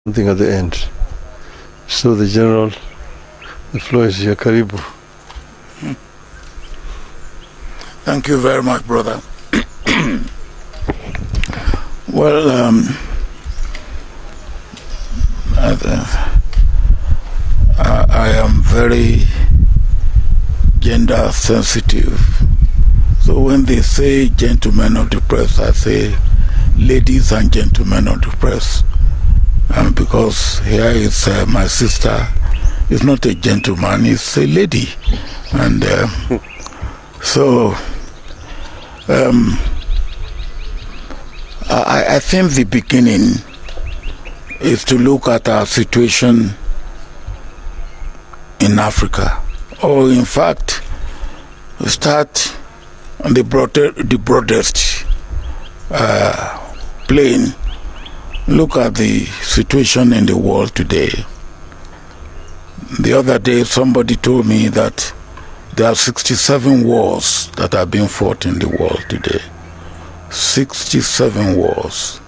something at the end. So the general, the floor is here. Karibu. Thank you very much, brother. Well, I am very gender sensitive. So when they say gentlemen of the press, I say ladies and gentlemen of the press. Because here is my sister, is not a gentleman, it's a lady. And so I think the beginning is to look at our situation in Africa, or in fact, start on the broadest plane. Look at the situation in the world today. The other day, somebody told me that there are 67 wars that are being fought in the world today. 67 wars.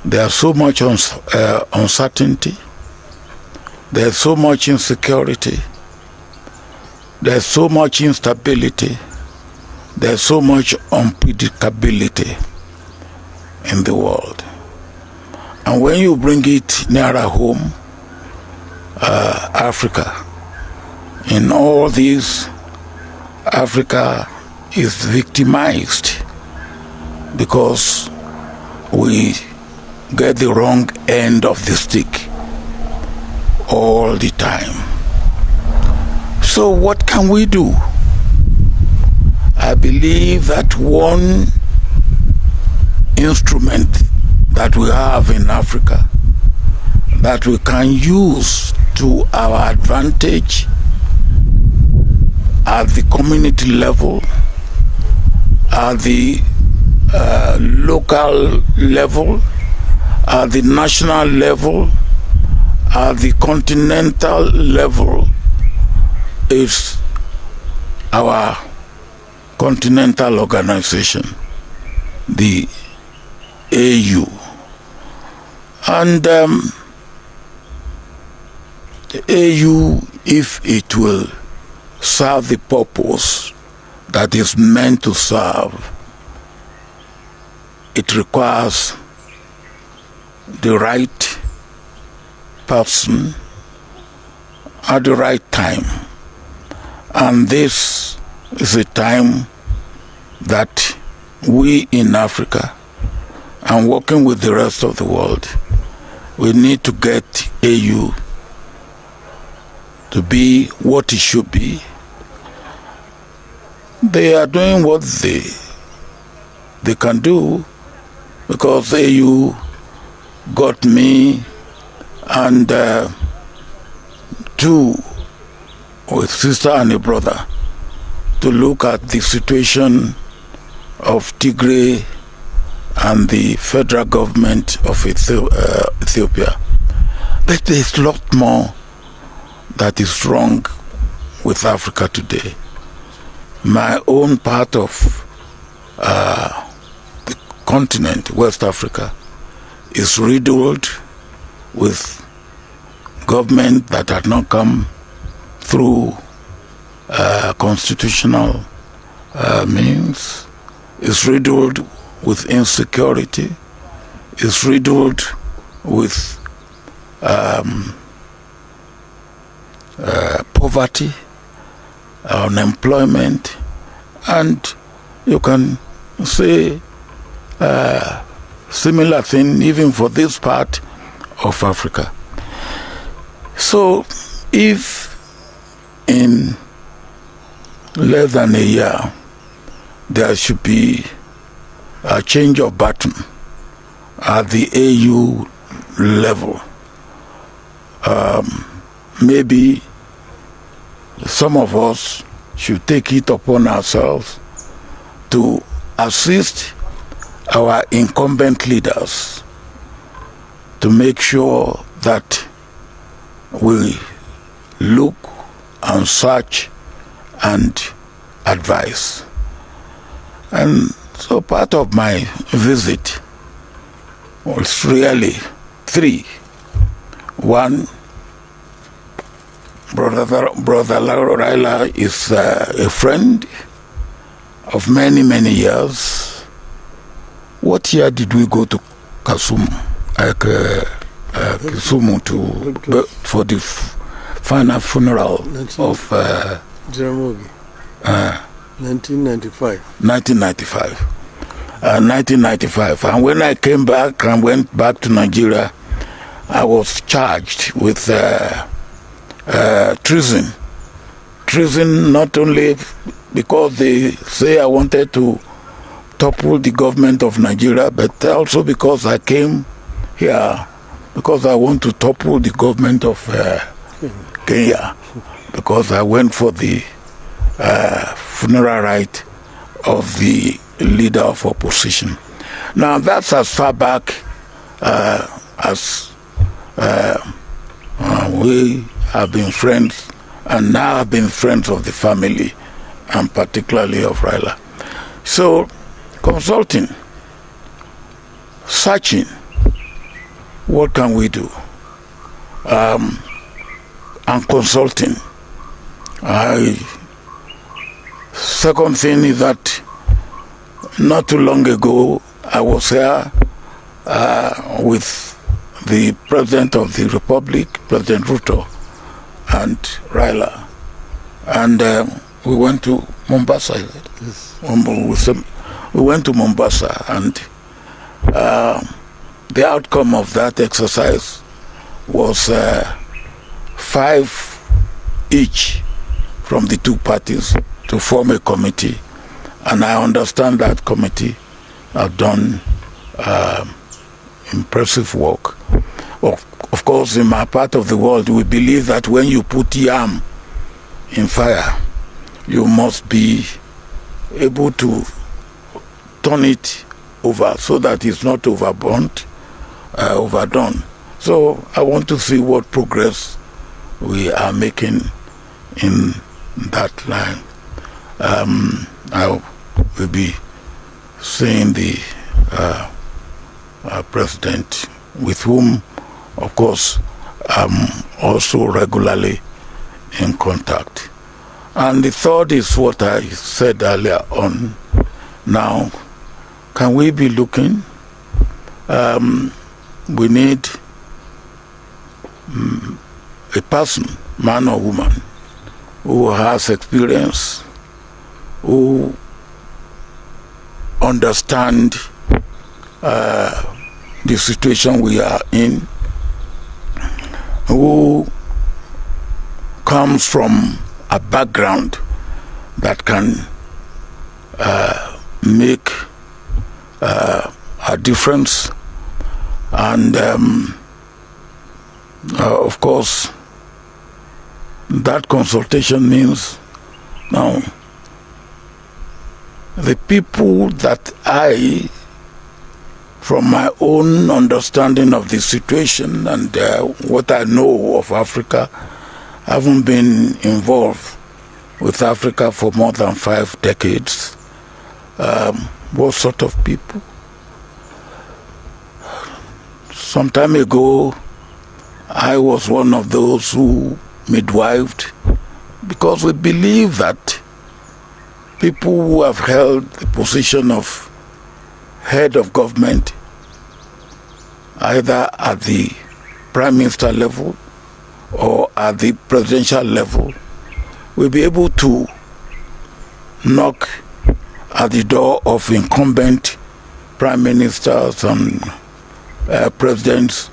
There's so much uncertainty. There's so much insecurity. There's so much instability. There's so much unpredictability in the world. And when you bring it nearer home, Africa, in all these, Africa is victimized because we get the wrong end of the stick all the time. So what can we do? I believe that one instrument that we have in Africa that we can use to our advantage at the community level, at the local level, at the national level, at the continental level, is our continental organization, the AU. And the AU, if it will serve the purpose that is meant to serve, it requires the right person at the right time. And this is a time that we in Africa, and working with the rest of the world, we need to get AU to be what it should be. They are doing what they can do, because AU got me and two, with sister and a brother, to look at the situation of Tigray and the federal government of Ethiopia. But there's a lot more that is wrong with Africa today. My own part of the continent, West Africa, is riddled with government that had not come through constitutional means, is riddled with insecurity, is riddled with poverty, unemployment, and you can say similar thing even for this part of Africa. So if in less than a year there should be a change of button at the AU level, maybe some of us should take it upon ourselves to assist our incumbent leaders to make sure that we look and search and advise. And so part of my visit was really three. One, Brother Raila is a friend of many, many years. What year did we go to Kisumu for the final funeral of Jaramogi. 1995. 1995. And when I came back and went back to Nigeria, I was charged with treason. Treason not only because they say I wanted to topple the government of Nigeria, but also because I came here because I want to topple the government of Kenya, because I went for the funeral rite of the leader of opposition. Now that's as far back as we have been friends, and now have been friends of the family, and particularly of Raila. So, consulting, searching, what can we do? And consulting. Second thing is that not too long ago, I was here with the President of the Republic, President Ruto, and Raila. And we went to Mombasa. Yes. We went to Mombasa, and the outcome of that exercise was 5 each from the two parties to form a committee. And I understand that committee have done impressive work. Of course, in my part of the world, we believe that when you put yam in fire, you must be able to turn it over so that it's not overdone. So I want to see what progress we are making in that line. I will be seeing the president, with whom, of course, I'm also regularly in contact. And the third is what I said earlier on. Now, can we be looking? We need a person, man or woman, who has experience, who understand the situation we are in, who comes from a background that can make a difference. And of course, that consultation means now the people that I, from my own understanding of the situation and what I know of Africa, haven't been involved with Africa for more than 5 decades. What sort of people? Some time ago, I was one of those who midwifed, because we believe that people who have held the position of head of government, either at the prime minister level or at the presidential level, will be able to knock at the door of incumbent prime ministers and presidents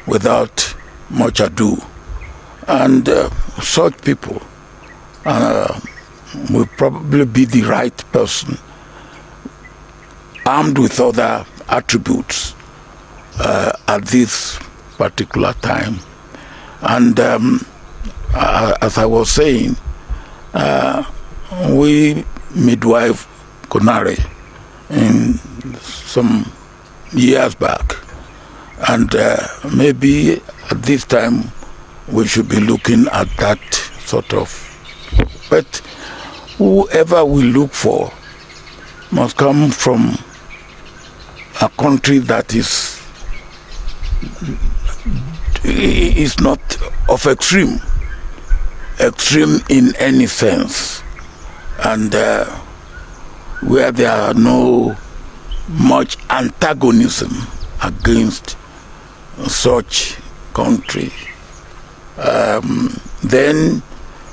without much ado. And such people will probably be the right person, armed with other attributes at this particular time. And as I was saying, we midwife Konare in some years back, and maybe at this time we should be looking at that sort of. But whoever we look for must come from a country that is is not of extreme in any sense, and where there are no much antagonism against such country. Then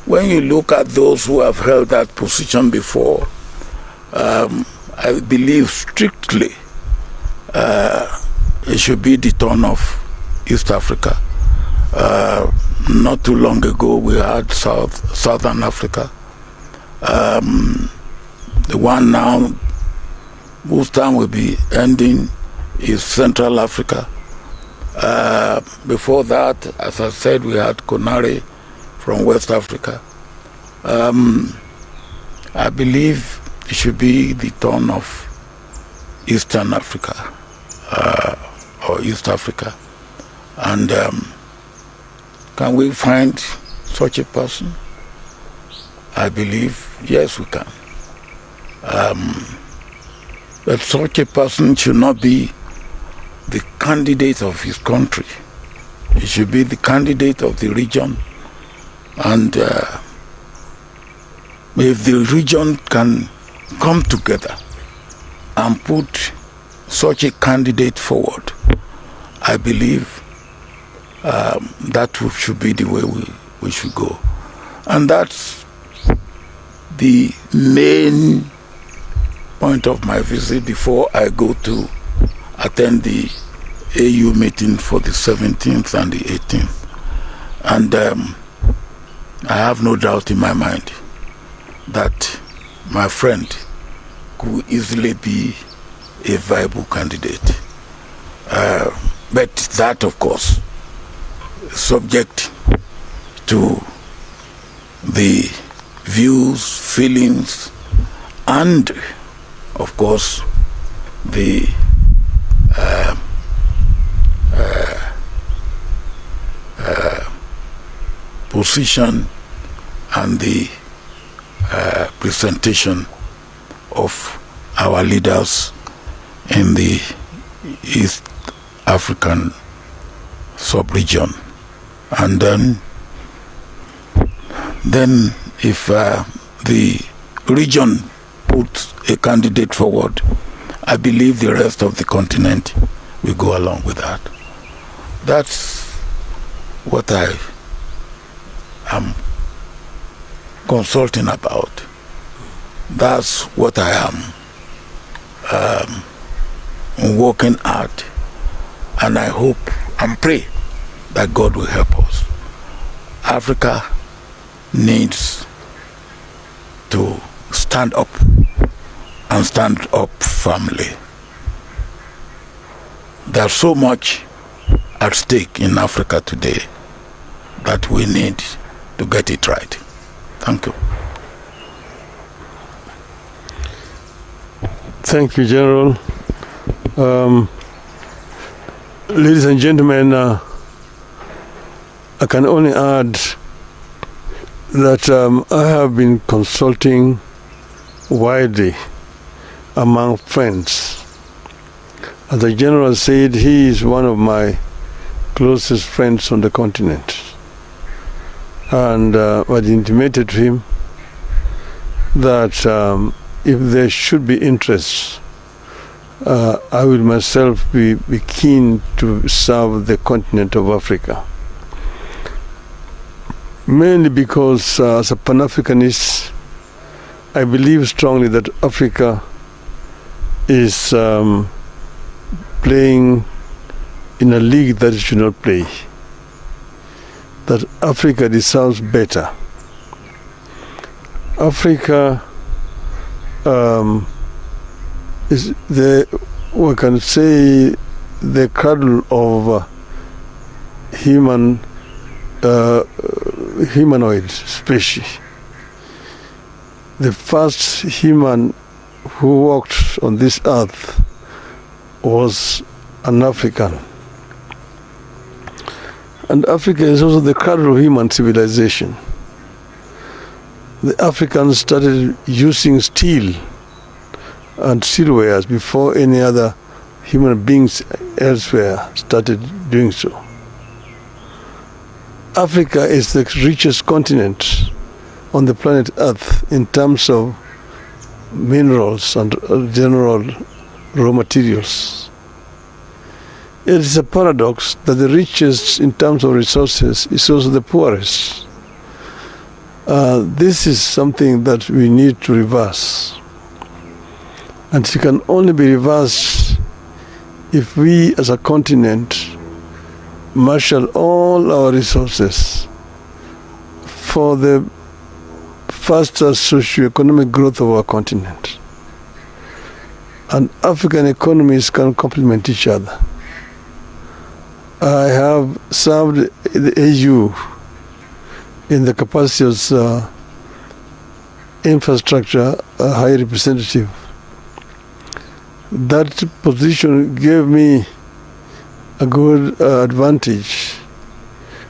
when you look at those who have held that position before, I believe strictly it should be the turn of East Africa. Not too long ago we had Southern Africa. The one now whose time will be ending is Central Africa. Before that, as I said, we had Conare from West Africa. I believe it should be the turn of Eastern Africa or East Africa. And can we find such a person? I believe, yes, we can. But such a person should not be the candidate of his country. He should be the candidate of the region. And if the region can come together and put such a candidate forward, I believe that should be the way we should go. And that's the main point of my visit before I go to attend the AU meeting for the 17th and the 18th. And I have no doubt in my mind that my friend could easily be a viable candidate. But that, of course, is subject to the views, feelings, and, of course, the position and the presentation of our leaders in the East African sub-region. And then if the region puts a candidate forward, I believe the rest of the continent will go along with that. That's what I am consulting about. That's what I am working at, and I hope and pray that God will help us. Africa needs to stand up and stand up firmly. There's so much at stake in Africa today that we need to get it right. Thank you. Thank you, General. Ladies and gentlemen, I can only add that I have been consulting widely among friends. As the General said, he is one of my closest friends on the continent. And I intimated to him that if there should be interest, I will myself be keen to serve the continent of Africa. Mainly because as a Pan-Africanist, I believe strongly that Africa is playing in a league that it should not play. That Africa deserves better. Africa is we can say, the cradle of humanoid species. The first human who walked on this earth was an African. And Africa is also the cradle of human civilization. The Africans started using steel and steelwares before any other human beings elsewhere started doing so. Africa is the richest continent on the planet Earth in terms of minerals and general raw materials. It is a paradox that the richest in terms of resources is also the poorest. This is something that we need to reverse. And it can only be reversed if we as a continent marshal all our resources for the faster socio-economic growth of our continent. And African economies can complement each other. I have served the AU in the capacity as infrastructure high representative. That position gave me a good advantage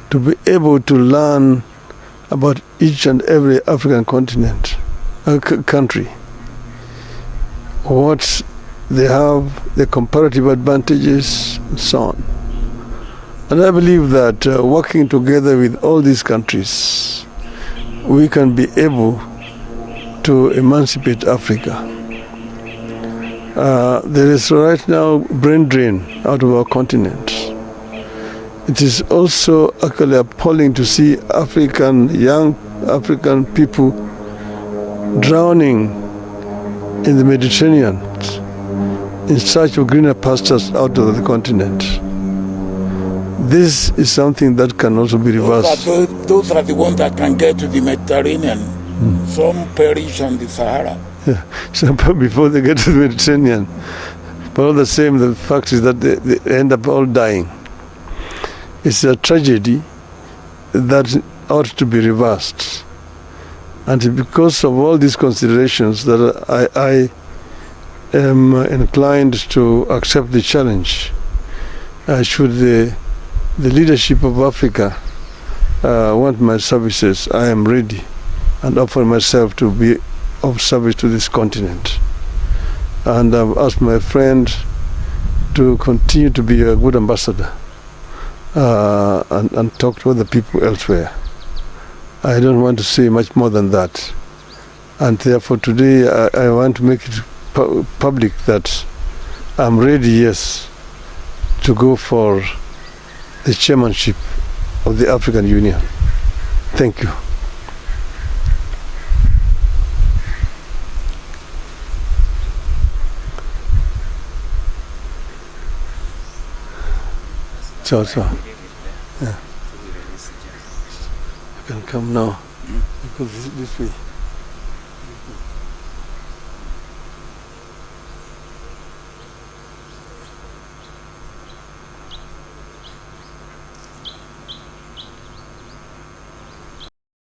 to be able to learn about each and every African continent, country, what they have, the comparative advantages, and so on. And I believe that working together with all these countries, we can be able to emancipate Africa. There is right now brain drain out of our continent. It is also actually appalling to see young African people drowning in the Mediterranean in search of greener pastures out of the continent. This is something that can also be reversed. Those are the ones that can get to the Mediterranean. Some perish on the Sahara. Yeah. So before they get to the Mediterranean. But all the same, the fact is that they end up all dying. It's a tragedy that ought to be reversed. And because of all these considerations that I am inclined to accept the challenge, should the leadership of Africa want my services, I am ready and offer myself to be of service to this continent. And I've asked my friend to continue to be a good ambassador and talk to other people elsewhere. I don't want to say much more than that. And therefore today I want to make it public that I'm ready, yes, to go for the chairmanship of the African Union. Thank you. So, yeah. You can come now. Because this way.